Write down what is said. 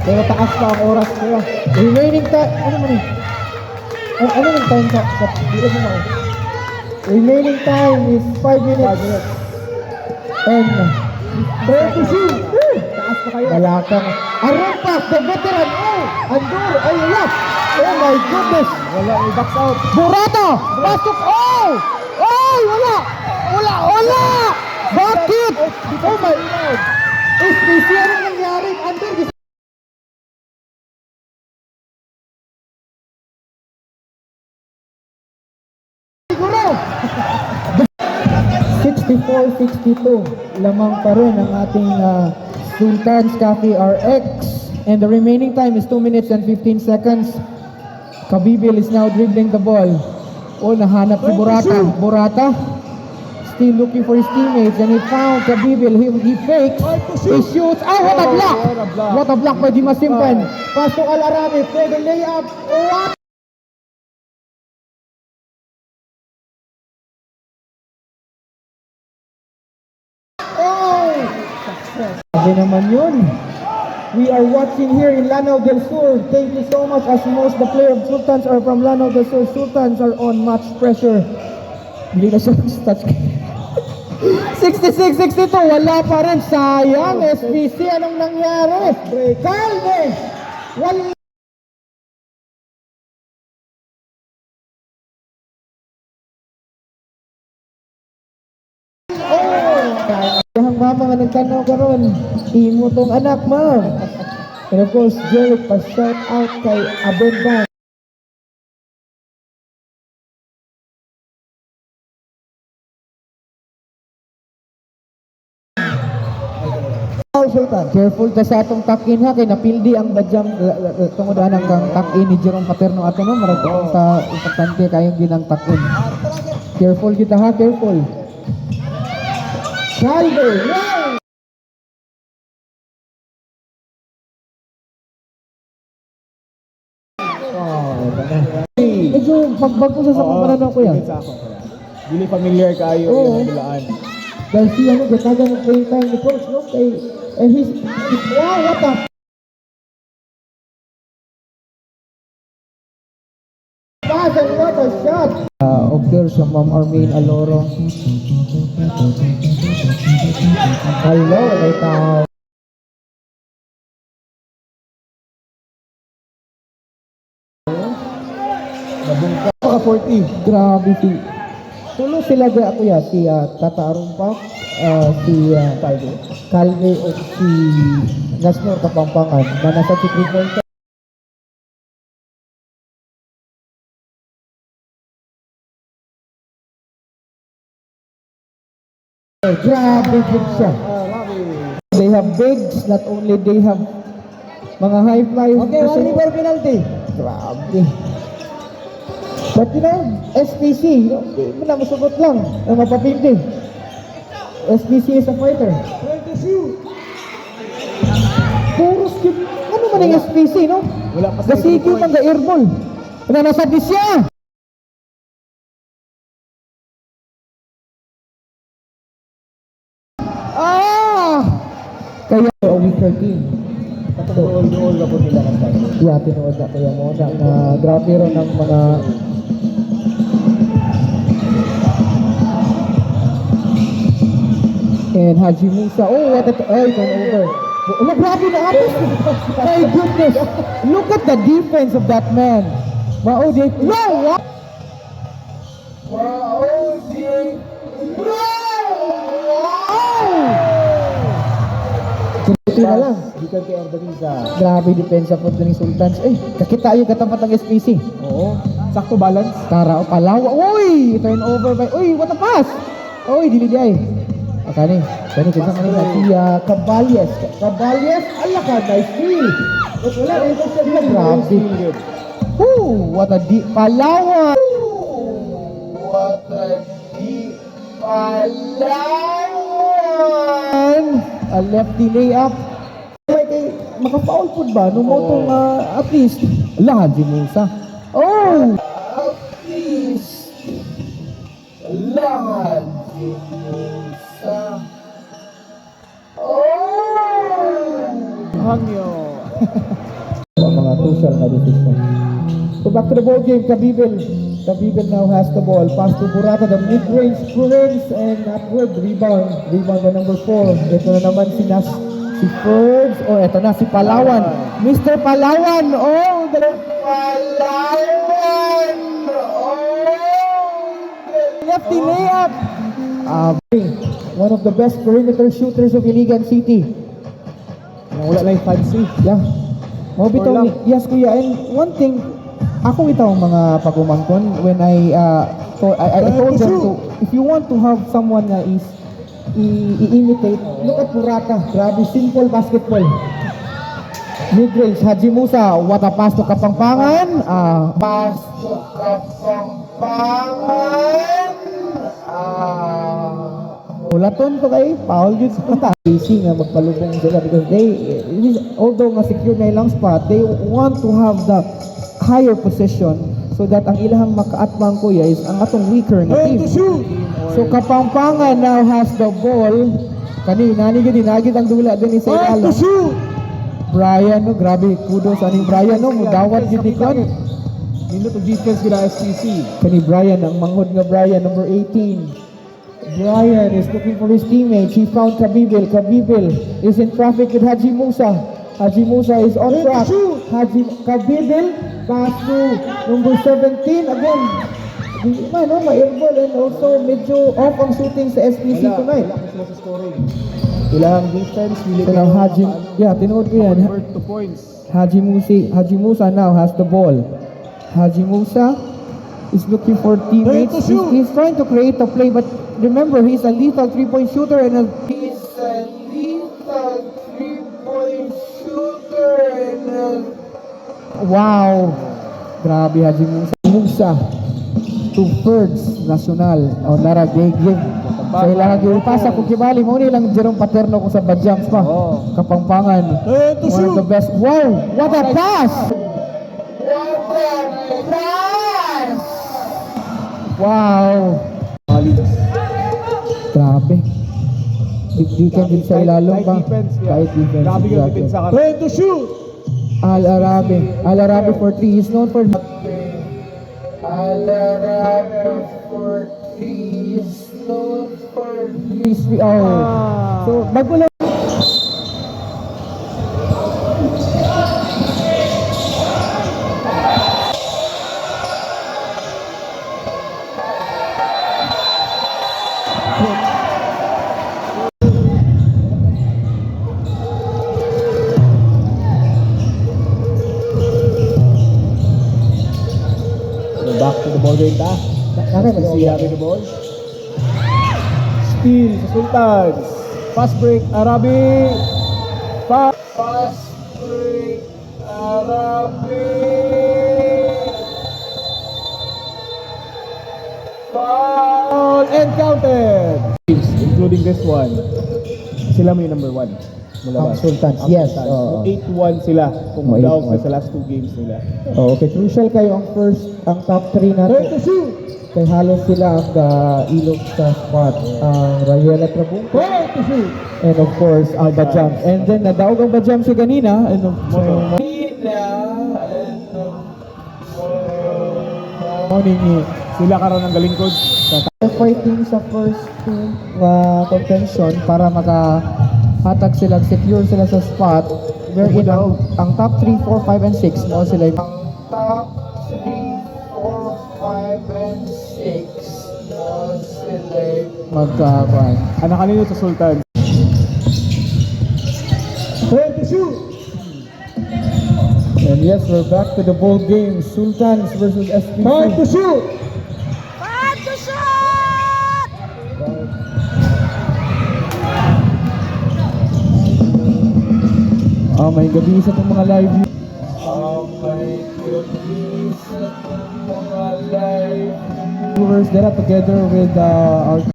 Pero taas pa ang oras kaya. Remaining time, ano man eh? Ano yung time sa dito mo ako? Remaining time is 5 minutes. 5 minutes. And 32. Taas pa kayo. Balakang. Arupas, the veteran. Oh, Andor. Ay, wala. Oh my goodness. Wala, box out. Burata. Pasok. Oh. Oh, wala. Wala. Bakit? Oh my God. SPC, anong nangyari? Andor. Siguro. 64-62. Lamang pa rin ang ating Sultan's Cafe RX. And the remaining time is 2 minutes and 15 seconds. Kabibil is now dribbling the ball. Oh, nahanap si Burata. Still looking for his teammates and he found Kabibil. He fakes. He shoots. Ah, what a block! What a block by Dimas Simpan. Pasok Al-Arabi for the layup. What? Sabi naman yun. We are watching here in Lanao del Sur. Thank you so much as most the player of Sultans are from Lanao del Sur. Sultans are on much pressure. Hindi na siya touch. 66-62. Wala pa rin. Sayang. SPC. Anong nangyari? Calme. Wala. Ang mama nga nagtanaw karon, imo tong anak mo. And of course, Jeric pa-shout out kay Abenda. Careful ka sa atong takin ha, kay napildi ang badyang tungod anang kang takin ni Jerome Paterno ato no, marag sa importante kayong ginang takin. Careful kita ha, careful. Salve! Wow! Medyo pagbago sa pananaw ko yan. Dili familiar kayo yung bilaan. Dahil siya gatagan ng playing time ni coach, no? And he's wow, what the? Pass and what a shot! Of course, yung Ma'am Armin Aloro. Hello, may tao. Nabungka ka 40. Grabe si. Tulo sila ga ako ya, si Tata Arumpak, si Calve o si Nasnor Kapampangan na nasa si 3 point. Grabe din siya. They have bigs, not only they have mga high flyers. Okay, 1 liver penalty. Grabe. But you know, SPC, hindi mo na masugot lang na mapapindi. SPC is a fighter. Puro skip. Ano man yung SPC, no? Gasigyo man the airball. Nanasad ni siya. Kaya a weaker team. Doon na po nila kasi. Yeah, tinuod na kaya mo na grabe ron ng mga and Haji Musa. Oh, what a turnover. Oh, grabe na atos. My goodness. Look at the defense of that man. Wow, no, what? Na lang. Gikan kay Ardanisa. Grabe depensa po ni Sultans. Kakita yung katapat ng SPC. Oo. Sakto balance. Tara o Palawa. Uy! Turnover by. Uy, what a pass! Uy, dili di ay. Kani kinsa man na si Caballes. Ala ka, nice steal. Wala rin ko siya grabe. What a deep Palawa. What a deep Palawan. A lefty layup. Maka-foul po ba? Nung mo itong at least lahat si Musa. Oh! At least lahat si Musa. Oh! Hangyo. Mga crucial na decision. So back to the ball game, Kabibel. Kabibel now has the ball. Pass to Burata, the mid-range Ferns, and upward rebound. Rebound by number 4. Ito na naman si Ferns. Oh, ito na si Palawan. Mr. Palawan. Oh, the Palawan. Oh, lefty layup. One of the best perimeter shooters of Iligan City. Wala lang yung fancy. Yeah. Mo Score bitaw lang. yes kuya, and one thing ako itaw mga pagumangkon when I told them to, if you want to have someone na is i-imitate, look at Burata. Grabe, simple basketball. Mid-range, Haji Musa, what a pass to Kapampangan. Pass to Kapampangan. Ulaton to kay Paul Judes punta. Easy nga magpalubong sila because although nga secure na ilang spot, they want to have the higher position so that ang ilahang makaatbang kuya is ang atong weaker na team. So Kapampangan now has the ball. Kanina ni dinagit ang dula din ni Sailalo. Brian, no, grabe kudos aning Brian, no, mudawat gid ikon. Nino to defense gina SPC. Kani Brian, ang manghod nga Brian, number 18. Brian is looking for his teammates. He found Kabibel. Kabibel is in traffic with Haji Musa. Haji Musa is on track. Kabibel pass to number 17 again. Di man, no, ma-airball and also medyo off ang shooting sa SPC tonight. Wala sila sa scoring. Kailangan defense, So now Haji, yeah, tinood ko yan. Convert to points. Haji Musa now has the ball. Haji Musa is looking for teammates. He's trying to create a play, but remember, he's a lethal three-point shooter wow! Grabe, Haji Musa to Ferds Nacional. O, naragigig. Sa ilang pasa kung kibali mo nilang Jerome Paterno kung sa Badjams pa. Kapampangan. One of the best. Wow! What a pass! Wow! Grabe. Dikdikan din sa ilalong ba? Kahit defense. Grabe yung defense sa kanan. Ready to shoot! Al-Arabi for 3. He's known for... Al-Arabi for 3. He's known for... So, bago lang. Back to the ball game ta. Having the ball. Steal sa Sultans. Fast break, Arabi. Fast break, Arabi. Foul and counted. Including this one. Sila may number 1. Ang Sultans, yes. 8-1 sila kung down sa last 2 games nila. Okay, crucial kayo ang top 3 natin. Kaya halos sila ang ilog sa spot. Ang Rayuela Trabungco. And of course, ang Badjams. And then, nadaog ang Badjams si kanina. And of course, sila karon ng galingkod. fighting sa first 2 contention para makahatag sila, secure sila sa spot. Wherein ang top 3, 4, 5, and 6 mo sila yung top 3, 4, 5, and 6 mo sila magkakuan. Anak kanino sa Sultan? Ready to shoot! And yes, we're back to the ball game. Sultans versus SPC. Time to shoot! Time to shoot! May gabi sa itong mga live view. May gabi sa itong mga live viewers. They're together with our